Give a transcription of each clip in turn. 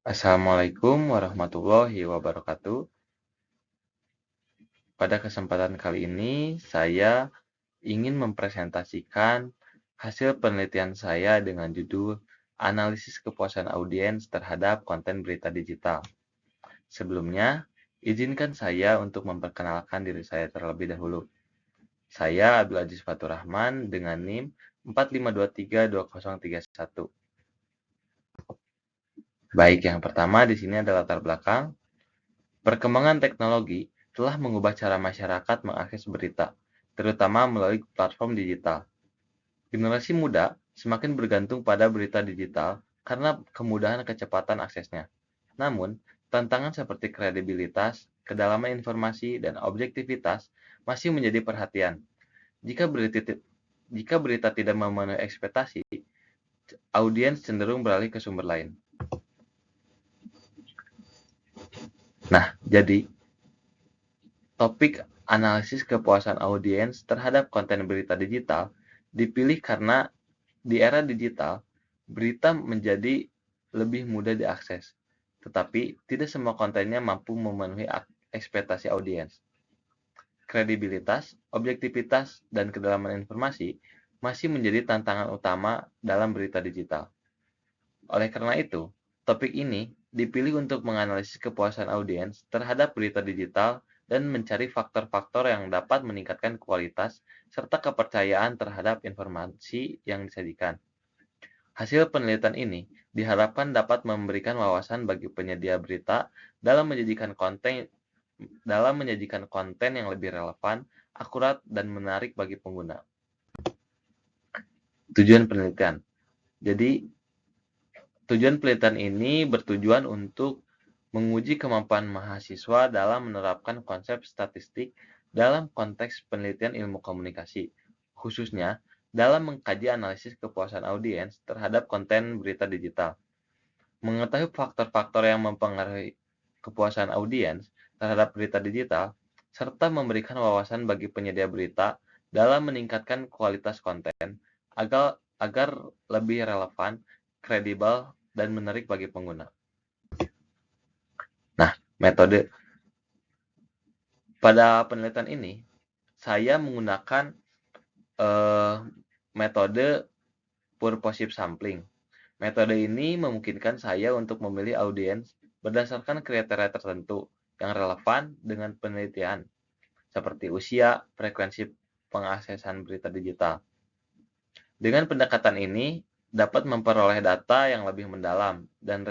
Assalamualaikum warahmatullahi wabarakatuh. Pada kesempatan kali ini, saya ingin mempresentasikan hasil penelitian saya dengan judul Analisis Kepuasan Audiens Terhadap Konten Berita Digital. Sebelumnya, izinkan saya untuk memperkenalkan diri saya terlebih dahulu. Saya Abdul Aziz Fatur Rahman dengan NIM 4523201. Baik, yang pertama di sini adalah latar belakang. Perkembangan teknologi telah mengubah cara masyarakat mengakses berita, terutama melalui platform digital. Generasi muda semakin bergantung pada berita digital karena kemudahan kecepatan aksesnya. Namun, tantangan seperti kredibilitas, kedalaman informasi, dan objektivitas masih menjadi perhatian. Jika berita tidak memenuhi ekspektasi, audiens cenderung beralih ke sumber lain. Nah, jadi topik analisis kepuasan audiens terhadap konten berita digital dipilih karena di era digital, berita menjadi lebih mudah diakses, tetapi tidak semua kontennya mampu memenuhi ekspektasi audiens. Kredibilitas, objektivitas, dan kedalaman informasi masih menjadi tantangan utama dalam berita digital. Oleh karena itu, topik ini dipilih untuk menganalisis kepuasan audiens terhadap berita digital dan mencari faktor-faktor yang dapat meningkatkan kualitas serta kepercayaan terhadap informasi yang disajikan. Hasil penelitian ini diharapkan dapat memberikan wawasan bagi penyedia berita dalam menyajikan konten yang lebih relevan, akurat, dan menarik bagi pengguna. Tujuan penelitian. Jadi, tujuan penelitian ini bertujuan untuk menguji kemampuan mahasiswa dalam menerapkan konsep statistik dalam konteks penelitian ilmu komunikasi, khususnya dalam mengkaji analisis kepuasan audiens terhadap konten berita digital. Mengetahui faktor-faktor yang mempengaruhi kepuasan audiens terhadap berita digital, serta memberikan wawasan bagi penyedia berita dalam meningkatkan kualitas konten agar lebih relevan, kredibel, dan menarik bagi pengguna. Nah, metode pada penelitian ini, saya menggunakan metode purposive sampling. Metode ini memungkinkan saya untuk memilih audiens berdasarkan kriteria tertentu yang relevan dengan penelitian, seperti usia, frekuensi pengaksesan berita digital. Dengan pendekatan ini, dapat memperoleh data yang lebih mendalam dan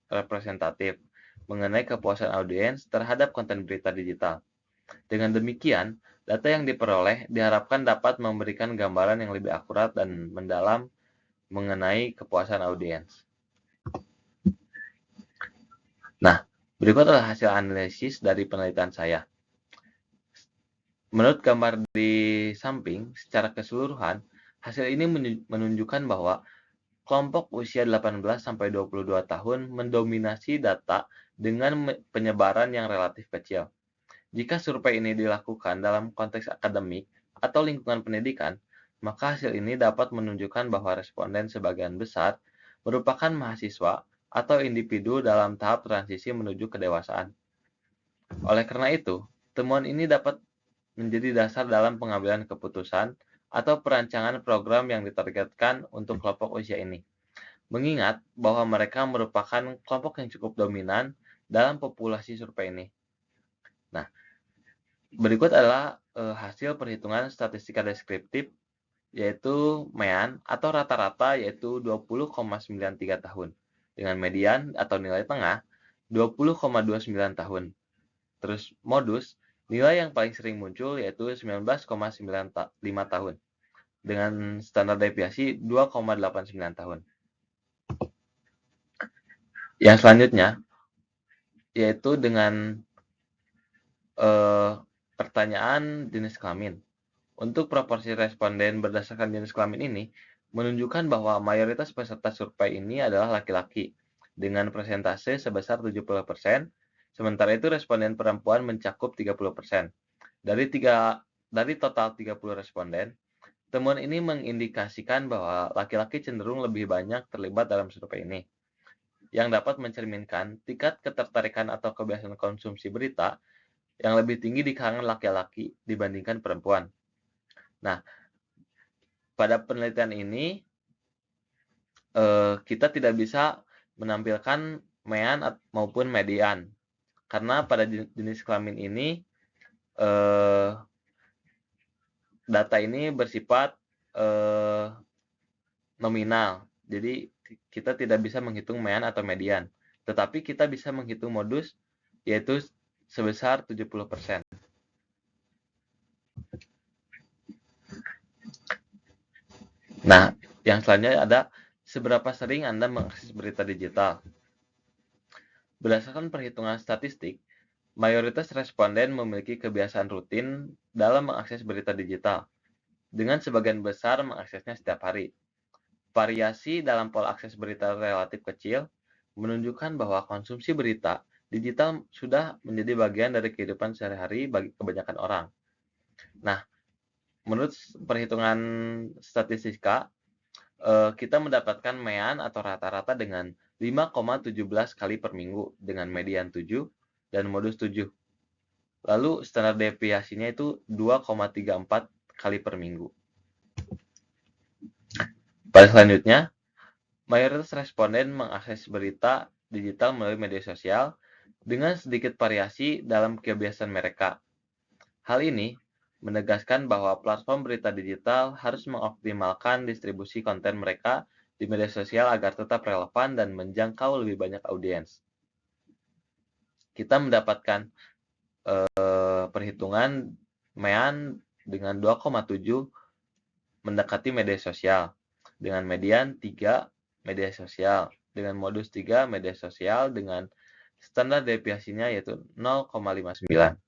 representatif mengenai kepuasan audiens terhadap konten berita digital. Dengan demikian, data yang diperoleh diharapkan dapat memberikan gambaran yang lebih akurat dan mendalam mengenai kepuasan audiens. Nah, berikut adalah hasil analisis dari penelitian saya. Menurut gambar di samping, secara keseluruhan, hasil ini menunjukkan bahwa kelompok usia 18-22 tahun mendominasi data dengan penyebaran yang relatif kecil. Jika survei ini dilakukan dalam konteks akademik atau lingkungan pendidikan, maka hasil ini dapat menunjukkan bahwa responden sebagian besar merupakan mahasiswa atau individu dalam tahap transisi menuju kedewasaan. Oleh karena itu, temuan ini dapat menjadi dasar dalam pengambilan keputusan atau perancangan program yang ditargetkan untuk kelompok usia ini. Mengingat bahwa mereka merupakan kelompok yang cukup dominan dalam populasi survei ini. Nah, berikut adalah hasil perhitungan statistika deskriptif, yaitu MEAN atau rata-rata yaitu 20,93 tahun, dengan median atau nilai tengah 20,29 tahun. Terus modus, nilai yang paling sering muncul yaitu 19,95 tahun, dengan standar deviasi 2,89 tahun. Yang selanjutnya, yaitu dengan pertanyaan jenis kelamin. Untuk proporsi responden berdasarkan jenis kelamin ini, menunjukkan bahwa mayoritas peserta survei ini adalah laki-laki, dengan persentase sebesar 70%, sementara itu responden perempuan mencakup 30%. Dari total 30 responden, temuan ini mengindikasikan bahwa laki-laki cenderung lebih banyak terlibat dalam survei ini. yang dapat mencerminkan tingkat ketertarikan atau kebiasaan konsumsi berita yang lebih tinggi di kalangan laki-laki dibandingkan perempuan. Nah, pada penelitian ini kita tidak bisa menampilkan mean maupun median karena pada jenis kelamin ini data ini bersifat nominal. Jadi kita tidak bisa menghitung mean atau median, tetapi kita bisa menghitung modus yaitu sebesar 70%. Nah, yang selanjutnya ada seberapa sering Anda mengakses berita digital. Berdasarkan perhitungan statistik, mayoritas responden memiliki kebiasaan rutin dalam mengakses berita digital, dengan sebagian besar mengaksesnya setiap hari. Variasi dalam pola akses berita relatif kecil menunjukkan bahwa konsumsi berita digital sudah menjadi bagian dari kehidupan sehari-hari bagi kebanyakan orang. Nah, menurut perhitungan statistika, kita mendapatkan mean atau rata-rata dengan 5,17 kali per minggu dengan median 7 dan modus 7. Lalu standar deviasinya itu 2,34 kali per minggu. Pada selanjutnya, mayoritas responden mengakses berita digital melalui media sosial dengan sedikit variasi dalam kebiasaan mereka. Hal ini menegaskan bahwa platform berita digital harus mengoptimalkan distribusi konten mereka di media sosial agar tetap relevan dan menjangkau lebih banyak audiens. Kita mendapatkan perhitungan mean dengan 2,7 mendekati media sosial, dengan median 3 media sosial, dengan modus 3 media sosial, dengan standar deviasinya yaitu 0,59.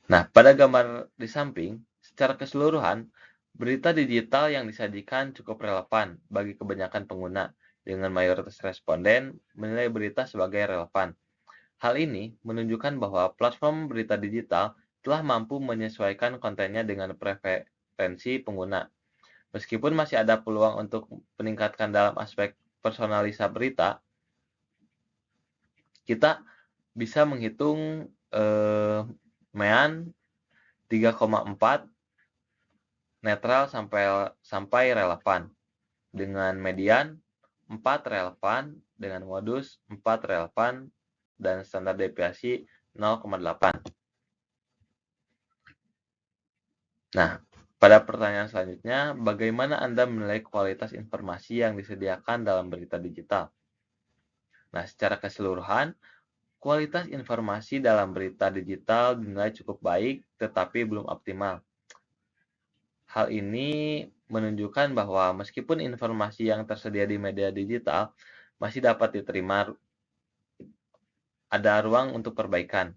Nah, pada gambar di samping, secara keseluruhan, berita digital yang disajikan cukup relevan bagi kebanyakan pengguna, dengan mayoritas responden menilai berita sebagai relevan. Hal ini menunjukkan bahwa platform berita digital telah mampu menyesuaikan kontennya dengan preferensi pengguna. Meskipun masih ada peluang untuk meningkatkan dalam aspek personalisasi berita, kita bisa menghitung mean 3,4 netral sampai relevan, dengan median 4 relevan, dengan modus 4 relevan, dan standar deviasi 0,8. Nah, pada pertanyaan selanjutnya, bagaimana Anda menilai kualitas informasi yang disediakan dalam berita digital? Nah, secara keseluruhan, kualitas informasi dalam berita digital dinilai cukup baik, tetapi belum optimal. Hal ini menunjukkan bahwa meskipun informasi yang tersedia di media digital masih dapat diterima, ada ruang untuk perbaikan,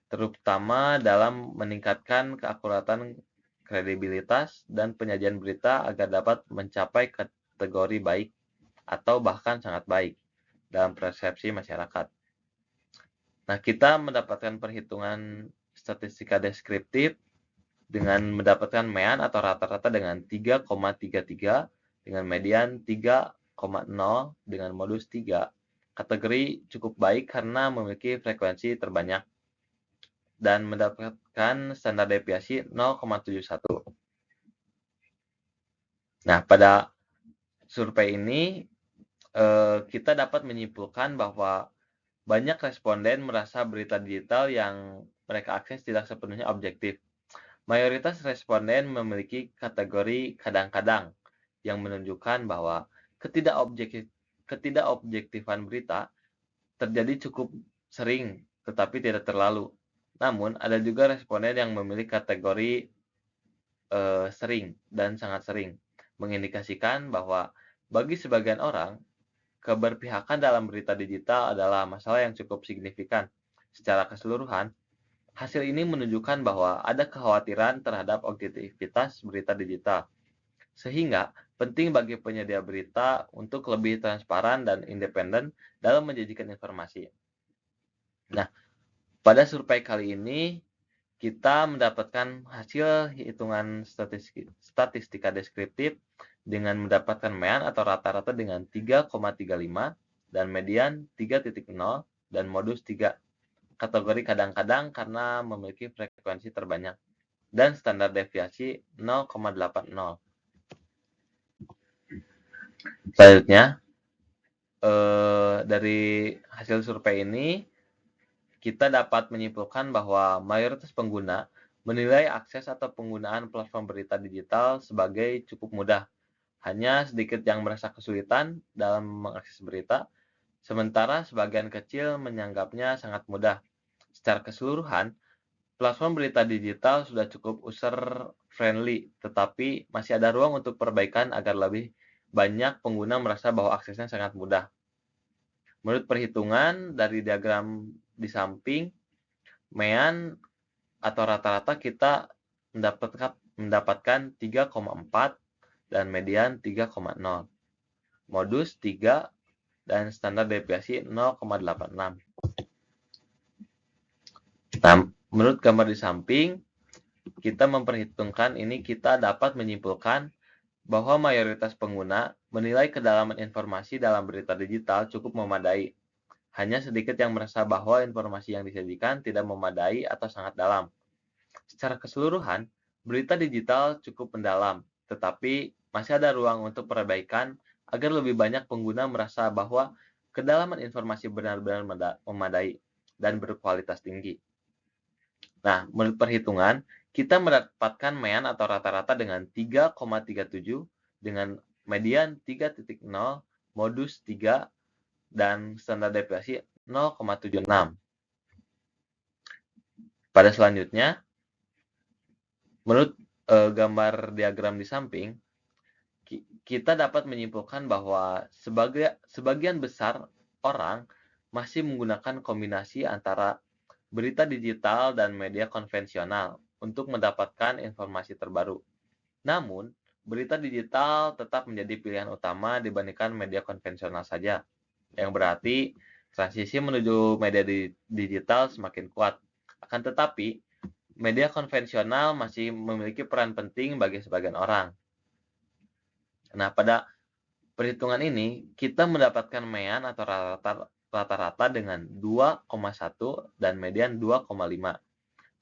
terutama dalam meningkatkan keakuratan, kredibilitas, dan penyajian berita agar dapat mencapai kategori baik atau bahkan sangat baik dalam persepsi masyarakat. Nah, kita mendapatkan perhitungan statistika deskriptif dengan mendapatkan mean atau rata-rata dengan 3,33, dengan median 3,0, dengan modus 3. Kategori cukup baik karena memiliki frekuensi terbanyak dan mendapatkan standar deviasi 0,71. Nah, pada survei ini kita dapat menyimpulkan bahwa banyak responden merasa berita digital yang mereka akses tidak sepenuhnya objektif. Mayoritas responden memiliki kategori kadang-kadang yang menunjukkan bahwa ketidakobjektifan berita terjadi cukup sering tetapi tidak terlalu. Namun, ada juga responden yang memiliki kategori sering dan sangat sering, mengindikasikan bahwa bagi sebagian orang, keberpihakan dalam berita digital adalah masalah yang cukup signifikan. Secara keseluruhan, hasil ini menunjukkan bahwa ada kekhawatiran terhadap objektivitas berita digital, sehingga penting bagi penyedia berita untuk lebih transparan dan independen dalam menyajikan informasi. Nah, pada survei kali ini, kita mendapatkan hasil hitungan statistika deskriptif dengan mendapatkan mean atau rata-rata dengan 3,35 dan median 3,0 dan modus 3. Kategori kadang-kadang karena memiliki frekuensi terbanyak dan standar deviasi 0,80. Selanjutnya, dari hasil survei ini kita dapat menyimpulkan bahwa mayoritas pengguna menilai akses atau penggunaan platform berita digital sebagai cukup mudah. Hanya sedikit yang merasa kesulitan dalam mengakses berita, sementara sebagian kecil menganggapnya sangat mudah. Secara keseluruhan, platform berita digital sudah cukup user-friendly, tetapi masih ada ruang untuk perbaikan agar lebih banyak pengguna merasa bahwa aksesnya sangat mudah. Menurut perhitungan dari diagram di samping, mean atau rata-rata kita mendapatkan 3,4 dan median 3,0, modus 3, dan standar deviasi 0,86. Nah, menurut gambar di samping, kita memperhitungkan ini, kita dapat menyimpulkan bahwa mayoritas pengguna menilai kedalaman informasi dalam berita digital cukup memadai. Hanya sedikit yang merasa bahwa informasi yang disajikan tidak memadai atau sangat dalam. Secara keseluruhan, berita digital cukup mendalam, tetapi masih ada ruang untuk perbaikan agar lebih banyak pengguna merasa bahwa kedalaman informasi benar-benar memadai dan berkualitas tinggi. Nah, menurut perhitungan, kita mendapatkan mean atau rata-rata dengan 3,37, dengan median 3,0, modus 3, dan standar deviasi 0,76. Pada selanjutnya, menurut gambar diagram di samping, kita dapat menyimpulkan bahwa sebagian besar orang masih menggunakan kombinasi antara berita digital dan media konvensional untuk mendapatkan informasi terbaru. Namun, berita digital tetap menjadi pilihan utama dibandingkan media konvensional saja, yang berarti transisi menuju media digital semakin kuat. Akan tetapi, media konvensional masih memiliki peran penting bagi sebagian orang. Nah, pada perhitungan ini, kita mendapatkan mean atau rata-rata dengan 2,1 dan median 2,5.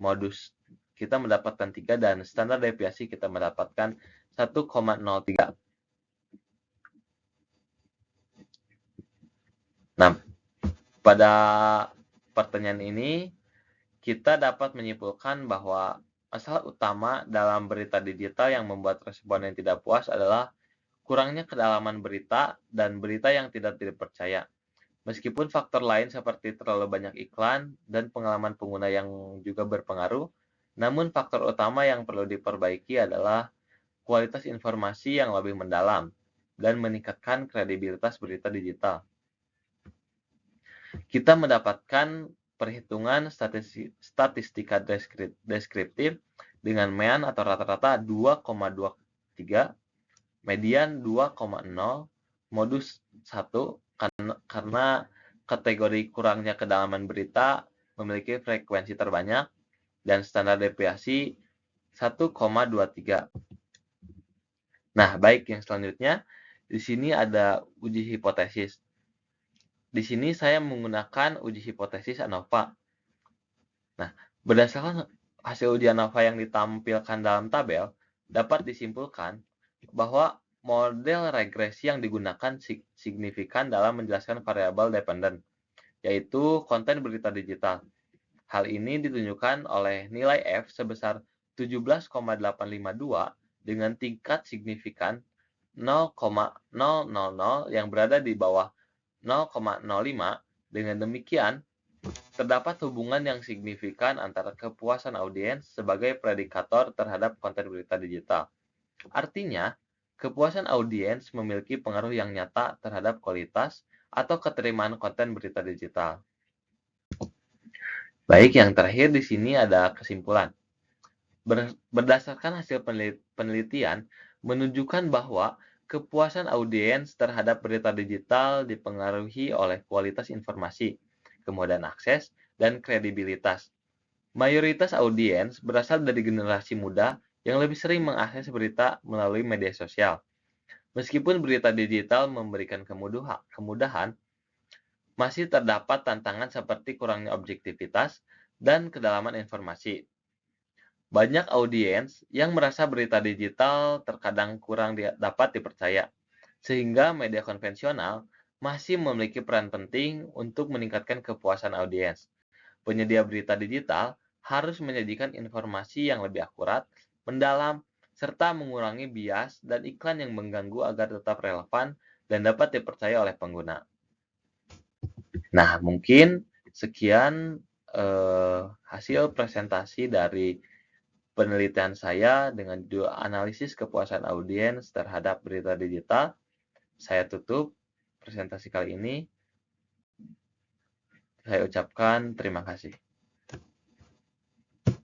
Modus kita mendapatkan 3 dan standar deviasi kita mendapatkan 1,03. Nah, pada pertanyaan ini kita dapat menyimpulkan bahwa masalah utama dalam berita digital yang membuat responden tidak puas adalah kurangnya kedalaman berita dan berita yang tidak dipercaya. Meskipun faktor lain seperti terlalu banyak iklan dan pengalaman pengguna yang juga berpengaruh, namun faktor utama yang perlu diperbaiki adalah kualitas informasi yang lebih mendalam dan meningkatkan kredibilitas berita digital. Kita mendapatkan perhitungan statistika deskriptif dengan mean atau rata-rata 2,23, median 2,0, modus 1, karena kategori kurangnya kedalaman berita memiliki frekuensi terbanyak, dan standar deviasi 1,23. Nah, baik, yang selanjutnya di sini ada uji hipotesis. Di sini saya menggunakan uji hipotesis ANOVA. Nah, berdasarkan hasil uji ANOVA yang ditampilkan dalam tabel, dapat disimpulkan bahwa model regresi yang digunakan signifikan dalam menjelaskan variabel dependen, yaitu konten berita digital. Hal ini ditunjukkan oleh nilai F sebesar 17,852 dengan tingkat signifikan 0,000 yang berada di bawah 0,05. Dengan demikian, terdapat hubungan yang signifikan antara kepuasan audiens sebagai predikator terhadap konten berita digital. Artinya, kepuasan audiens memiliki pengaruh yang nyata terhadap kualitas atau keterimaan konten berita digital. Baik, yang terakhir di sini ada kesimpulan. Berdasarkan hasil penelitian menunjukkan bahwa kepuasan audiens terhadap berita digital dipengaruhi oleh kualitas informasi, kemudahan akses, dan kredibilitas. Mayoritas audiens berasal dari generasi muda yang lebih sering mengakses berita melalui media sosial. Meskipun berita digital memberikan kemudahan, masih terdapat tantangan seperti kurangnya objektivitas dan kedalaman informasi. Banyak audiens yang merasa berita digital terkadang kurang dapat dipercaya, sehingga media konvensional masih memiliki peran penting untuk meningkatkan kepuasan audiens. Penyedia berita digital harus menyajikan informasi yang lebih akurat, mendalam, serta mengurangi bias dan iklan yang mengganggu agar tetap relevan dan dapat dipercaya oleh pengguna. Nah, mungkin sekian hasil presentasi dari penelitian saya dengan judul analisis kepuasan audiens terhadap berita digital. Saya tutup presentasi kali ini. Saya ucapkan terima kasih.